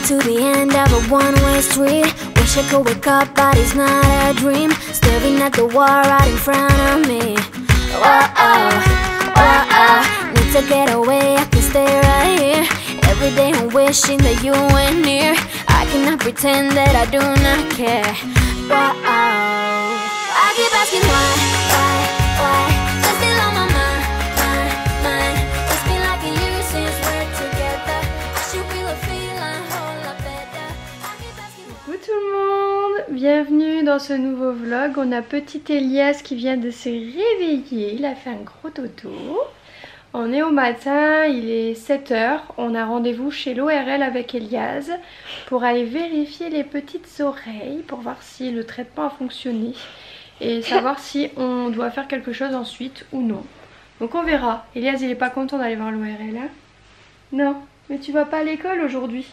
to the end of a one-way street. Wish I could wake up, but it's not a dream. Staring at the wall right in front of me. Need to get away, I can stay right here. Every day I'm wishing that you were near. I cannot pretend that I do not care. I keep asking why? You're still on my mind. It's been like a year since we're together. I should feel a feeling whole lot better. I keep asking why. Coucou tout le monde, bienvenue dans ce nouveau vlog. On a petit Elias qui vient de se réveiller, il a fait un gros dodo. On est au matin, il est 7 h, on a rendez-vous chez l'ORL avec Elias pour aller vérifier les petites oreilles pour voir si le traitement a fonctionné et savoir si on doit faire quelque chose ensuite ou non. Donc on verra. Elias il est pas content d'aller voir l'ORL hein? Non, mais tu vas pas à l'école aujourd'hui.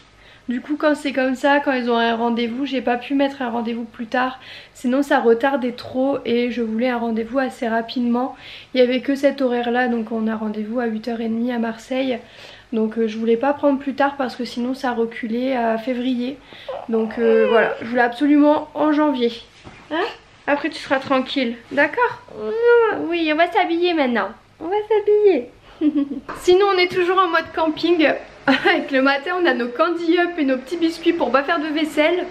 Du coup quand c'est comme ça, quand ils ont un rendez-vous, j'ai pas pu mettre un rendez-vous plus tard. Sinon ça retardait trop et je voulais un rendez-vous assez rapidement. Il n'y avait que cet horaire là, donc on a rendez-vous à 8 h 30 à Marseille. Donc je voulais pas prendre plus tard parce que sinon ça reculait à février. Donc voilà, je voulais absolument en janvier. Hein? Après tu seras tranquille, d'accord? Oui, on va s'habiller maintenant. On va s'habiller. Sinon on est toujours en mode camping. Avec le matin on a nos candy up et nos petits biscuits pour pas faire de vaisselle.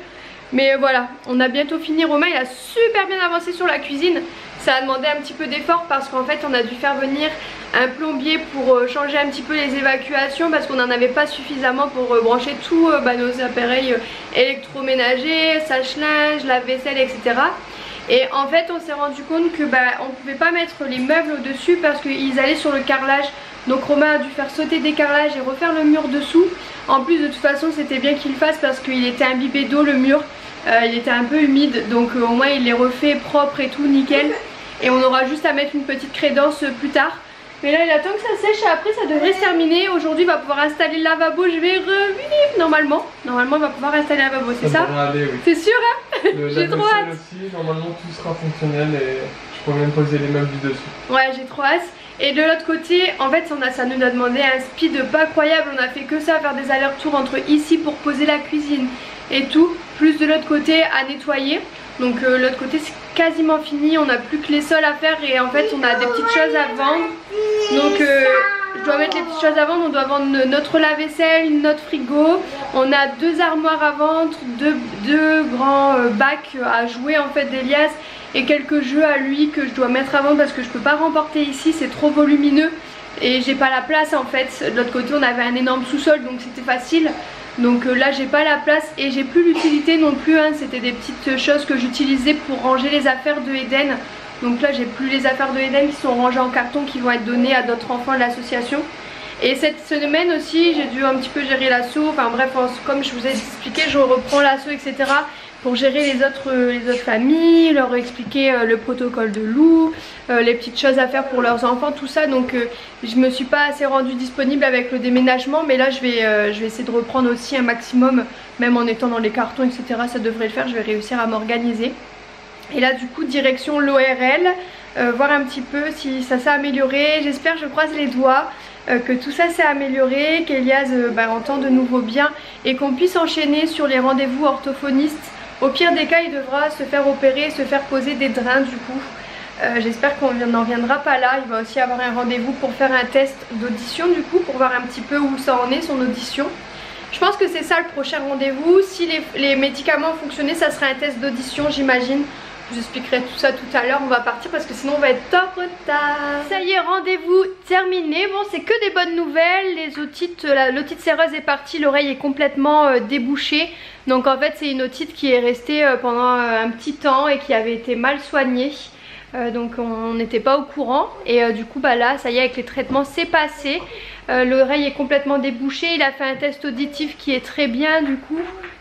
Mais voilà, on a bientôt fini. Romain il a super bien avancé sur la cuisine. Ça a demandé un petit peu d'effort parce qu'en fait on a dû faire venir un plombier pour changer un petit peu les évacuations parce qu'on n'en avait pas suffisamment pour brancher tous nos appareils électroménagers, sèche-linge, lave-vaisselle, etc. Et en fait on s'est rendu compte que on pouvait pas mettre les meubles au dessus parce qu'ils allaient sur le carrelage. Donc Romain a dû faire sauter des carrelages et refaire le mur dessous. En plus de toute façon c'était bien qu'il le fasse parce qu'il était imbibé d'eau le mur. Il était un peu humide donc au moins il les refait propre et tout nickel. Et on aura juste à mettre une petite crédence plus tard. Mais là il attend que ça sèche et après ça devrait se terminer. Aujourd'hui il va pouvoir installer le lavabo, je vais revenir normalement. Normalement il va pouvoir installer le lavabo, c'est ça? Aller, oui. C'est sûr hein? J'ai trop hâte aussi, normalement tout sera fonctionnel et je pourrais même poser les meubles du dessus. Ouais j'ai trop hâte. Et de l'autre côté, en fait, ça nous a demandé un speed pas croyable. On a fait que ça, faire des allers-retours entre ici pour poser la cuisine et tout, plus de l'autre côté à nettoyer. Donc l'autre côté c'est quasiment fini, on n'a plus que les sols à faire et en fait on a des petites choses à vendre. Donc je dois mettre les petites choses à vendre, on doit vendre notre lave-vaisselle, notre frigo. On a 2 armoires à vendre, deux grands bacs à jouer en fait d'Elias. Et quelques jeux à lui que je dois mettre à vendre parce que je peux pas remporter ici, c'est trop volumineux et j'ai pas la place en fait. De l'autre côté on avait un énorme sous-sol donc c'était facile. Donc là j'ai pas la place et j'ai plus l'utilité non plus hein. C'était des petites choses que j'utilisais pour ranger les affaires de Eden. Donc là j'ai plus les affaires de Eden qui sont rangées en carton qui vont être données à d'autres enfants de l'association. Et cette semaine aussi j'ai dû un petit peu gérer l'assaut, enfin bref comme je vous ai expliqué je reprends l'assaut etc. Pour gérer les autres familles, leur expliquer le protocole de loup, les petites choses à faire pour leurs enfants, tout ça. Donc je me suis pas assez rendue disponible avec le déménagement, mais là je vais essayer de reprendre aussi un maximum, même en étant dans les cartons etc. Ça devrait le faire, je vais réussir à m'organiser. Et là du coup direction l'ORL, voir un petit peu si ça s'est amélioré. J'espère, je croise les doigts. Que tout ça s'est amélioré, qu'Elias entend de nouveau bien et qu'on puisse enchaîner sur les rendez-vous orthophonistes. Au pire des cas il devra se faire opérer, se faire poser des drains du coup. J'espère qu'on n'en viendra pas là. Il va aussi avoir un rendez-vous pour faire un test d'audition du coup, pour voir un petit peu où ça en est son audition. Je pense que c'est ça le prochain rendez-vous. Si les médicaments fonctionnaient, ça sera un test d'audition j'imagine. Je vous expliquerai tout ça tout à l'heure, on va partir parce que sinon on va être en retard. Ça y est, rendez-vous terminé. Bon, c'est que des bonnes nouvelles. L'otite séreuse est partie, l'oreille est complètement débouchée. Donc en fait c'est une otite qui est restée pendant un petit temps et qui avait été mal soignée. Donc on n'était pas au courant. Et du coup là ça y est, avec les traitements c'est passé. L'oreille est complètement débouchée. Il a fait un test auditif qui est très bien du coup.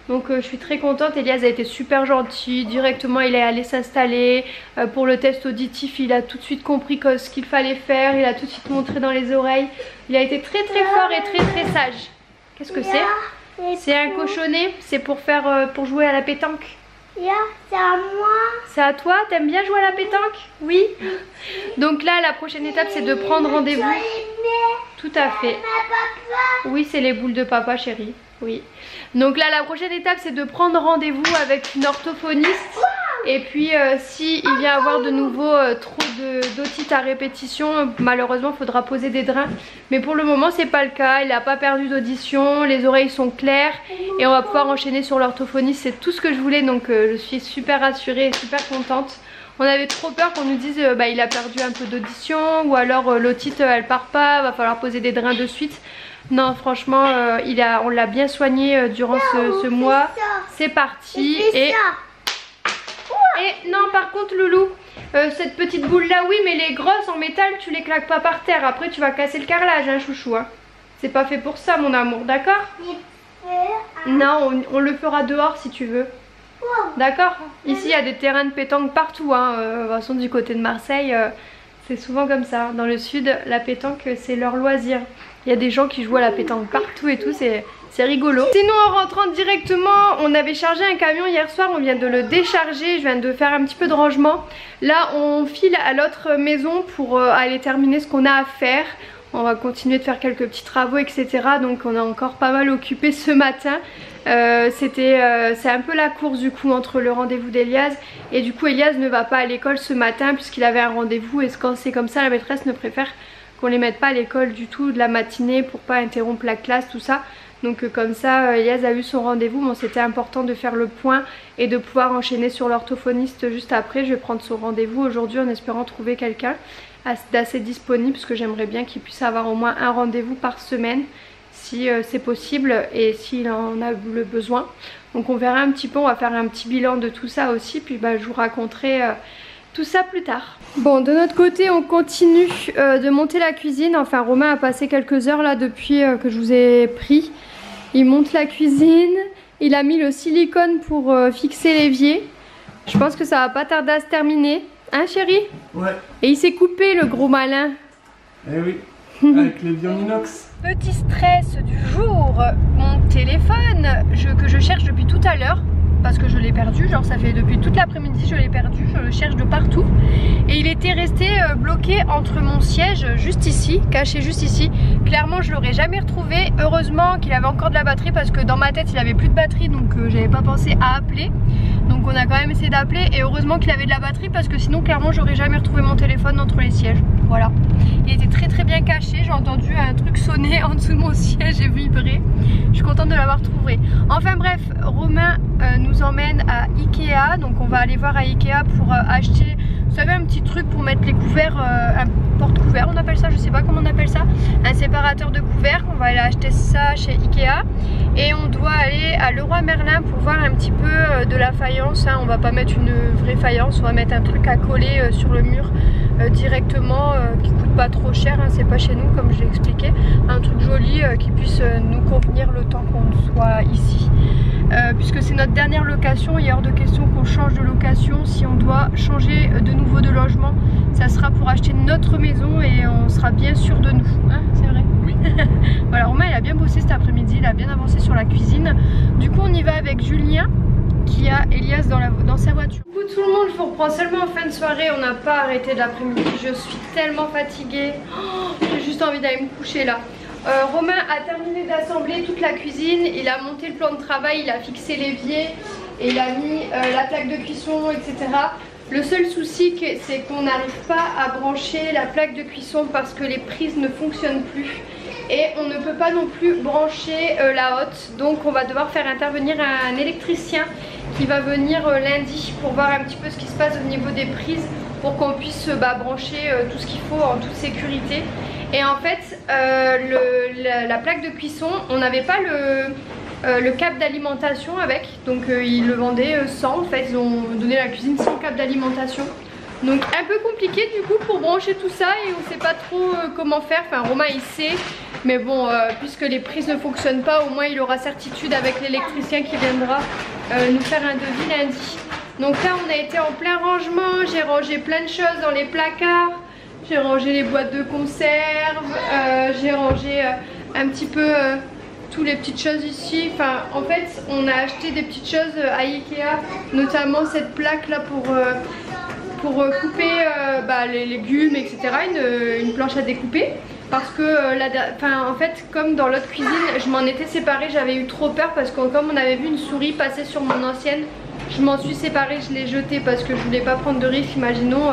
Donc je suis très contente, Elias a été super gentil, directement il est allé s'installer. Pour le test auditif il a tout de suite compris ce qu'il fallait faire, il a tout de suite montré dans les oreilles. Il a été très très fort et très très sage. Qu'est-ce que c'est? C'est un cochonnet, c'est pour jouer à la pétanque. c'est à moi. C'est à toi? T'aimes bien jouer à la pétanque? Oui. Donc là, la prochaine étape, c'est de prendre rendez-vous. Tout à fait. Oui, c'est les boules de papa, chérie. Oui. Donc là, la prochaine étape, c'est de prendre rendez-vous avec une orthophoniste. Et puis, si il vient avoir de nouveau trop d'otite à répétition, malheureusement, il faudra poser des drains. Mais pour le moment, c'est pas le cas. Il n'a pas perdu d'audition, les oreilles sont claires et on va pouvoir enchaîner sur l'orthophoniste. C'est tout ce que je voulais, donc je suis super rassurée et super contente. On avait trop peur qu'on nous dise il a perdu un peu d'audition ou alors l'otite elle part pas, va falloir poser des drains de suite. Non, franchement, on l'a bien soigné durant ce mois. C'est parti. Et non, par contre, Loulou, cette petite boule là, oui, mais les grosses en métal, tu les claques pas par terre. Après, tu vas casser le carrelage, hein, chouchou. Hein. C'est pas fait pour ça, mon amour, d'accord? Non, on le fera dehors si tu veux. D'accord? Ici, il y a des terrains de pétanque partout. Hein. De toute façon, du côté de Marseille, c'est souvent comme ça. Dans le sud, la pétanque, c'est leur loisir. Il y a des gens qui jouent à la pétanque partout et tout, c'est rigolo. Sinon, en rentrant directement, on avait chargé un camion hier soir, on vient de le décharger, je viens de faire un petit peu de rangement. Là, on file à l'autre maison pour aller terminer ce qu'on a à faire. On va continuer de faire quelques petits travaux, etc. Donc on a encore pas mal occupé ce matin. C'est un peu la course du coup entre le rendez-vous d'Elias. Et du coup, Elias ne va pas à l'école ce matin puisqu'il avait un rendez-vous. Et quand c'est comme ça, la maîtresse ne préfère qu'on les mette pas à l'école du tout de la matinée pour pas interrompre la classe, tout ça. Donc comme ça, Elias a eu son rendez-vous. Bon, c'était important de faire le point et de pouvoir enchaîner sur l'orthophoniste juste après. Je vais prendre son rendez-vous aujourd'hui en espérant trouver quelqu'un d'assez disponible parce que j'aimerais bien qu'il puisse avoir au moins un rendez-vous par semaine si c'est possible et s'il en a le besoin. Donc on verra un petit peu, on va faire un petit bilan de tout ça aussi, puis je vous raconterai tout ça plus tard. Bon, de notre côté on continue de monter la cuisine. Enfin, Romain a passé quelques heures là depuis que je vous ai pris. Il monte la cuisine, il a mis le silicone pour fixer l'évier. Je pense que ça va pas tarder à se terminer. Hein chérie? Ouais. Et il s'est coupé le gros malin. Eh oui, avec les viandes inox. Petit stress du jour, mon téléphone que je cherche depuis tout à l'heure. Parce que je l'ai perdu, genre ça fait depuis toute l'après-midi je l'ai perdu, je le cherche de partout. Et il était resté bloqué entre mon siège juste ici, caché juste ici. Clairement je l'aurais jamais retrouvé. Heureusement qu'il avait encore de la batterie parce que dans ma tête il avait plus de batterie, donc j'avais pas pensé à appeler. Donc on a quand même essayé d'appeler et heureusement qu'il avait de la batterie parce que sinon clairement j'aurais jamais retrouvé mon téléphone entre les sièges. Voilà. Il était très bien caché, j'ai entendu un truc sonner en dessous de mon siège et vibrer. Je suis contente de l'avoir trouvé. Enfin bref, Romain nous emmène à Ikea, donc on va aller voir à Ikea pour acheter, vous savez, un petit truc pour mettre les couverts, un porte-couvert on appelle ça, je sais pas comment on appelle ça, un séparateur de couverts. On va aller acheter ça chez Ikea et on doit aller à Leroy Merlin pour voir un petit peu de la faïence, hein. On va pas mettre une vraie faïence, on va mettre un truc à coller sur le mur directement qui coûte pas trop cher, hein. C'est pas chez nous comme je l'ai expliqué, un truc joli qui puisse nous convenir le temps qu'on soit ici. Puisque c'est notre dernière location, il est hors de question qu'on change de location. Si on doit changer de nouveau de logement, ça sera pour acheter notre maison et on sera bien sûr de nous, hein, c'est vrai? Oui. Voilà, Romain il a bien bossé cet après-midi, il a bien avancé sur la cuisine. Du coup on y va avec Julien qui a Elias dans sa voiture. Du coup tout le monde, je vous reprends seulement en fin de soirée, on n'a pas arrêté de l'après-midi, je suis tellement fatiguée, j'ai juste envie d'aller me coucher là. Romain a terminé d'assembler toute la cuisine, il a monté le plan de travail, il a fixé l'évier et il a mis la plaque de cuisson, etc. Le seul souci c'est qu'on n'arrive pas à brancher la plaque de cuisson parce que les prises ne fonctionnent plus et on ne peut pas non plus brancher la haute, donc on va devoir faire intervenir un électricien qui va venir lundi pour voir un petit peu ce qui se passe au niveau des prises pour qu'on puisse brancher tout ce qu'il faut en toute sécurité. Et en fait la plaque de cuisson, on n'avait pas le câble d'alimentation avec, donc ils le vendaient sans, en fait ils ont donné la cuisine sans câble d'alimentation. Donc un peu compliqué du coup pour brancher tout ça et on sait pas trop comment faire. Enfin Romain il sait, mais bon puisque les prises ne fonctionnent pas, au moins il aura certitude avec l'électricien qui viendra nous faire un devis lundi. Donc là on a été en plein rangement, j'ai rangé plein de choses dans les placards. J'ai rangé les boîtes de conserve, j'ai rangé un petit peu toutes les petites choses ici. Enfin, en fait, on a acheté des petites choses à Ikea, notamment cette plaque là pour couper les légumes, etc. Une planche à découper. Parce que, en fait, comme dans l'autre cuisine, je m'en étais séparée, j'avais eu trop peur parce que comme on avait vu une souris passer sur mon ancienne, je m'en suis séparée, je l'ai jetée parce que je voulais pas prendre de risque. Imaginons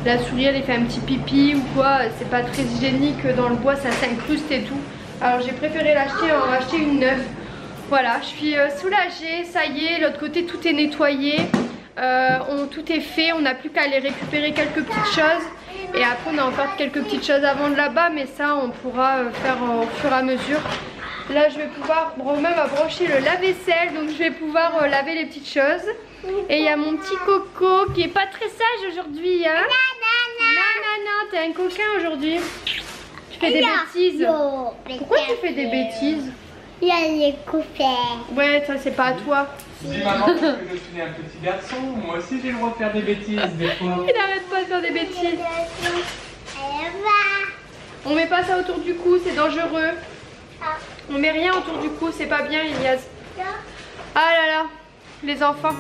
la souris elle fait un petit pipi ou quoi, c'est pas très hygiénique dans le bois, ça s'incruste et tout. Alors j'ai préféré l'acheter et en racheter une neuve. Voilà, je suis soulagée, ça y est, l'autre côté tout est nettoyé, tout est fait, on n'a plus qu'à aller récupérer quelques petites choses. Et après on a encore quelques petites choses à vendre là-bas, mais ça on pourra faire au fur et à mesure. Là je vais pouvoir, Romain m'a branché le lave-vaisselle, donc je vais pouvoir laver les petites choses. Et il y a mon petit Coco qui est pas très sage aujourd'hui, hein. Non, t'es un coquin aujourd'hui. Tu fais des bêtises. Pourquoi tu fais des bêtises? Il y a les copains. Ouais, ça c'est pas à toi. Dis maman, parce que je suis un petit garçon, moi aussi j'ai le droit de faire des bêtises des fois. Il arrête pas de faire des bêtises. On met pas ça autour du cou, c'est dangereux. On met rien autour du cou, c'est pas bien, Ilias. Ah là là, les enfants.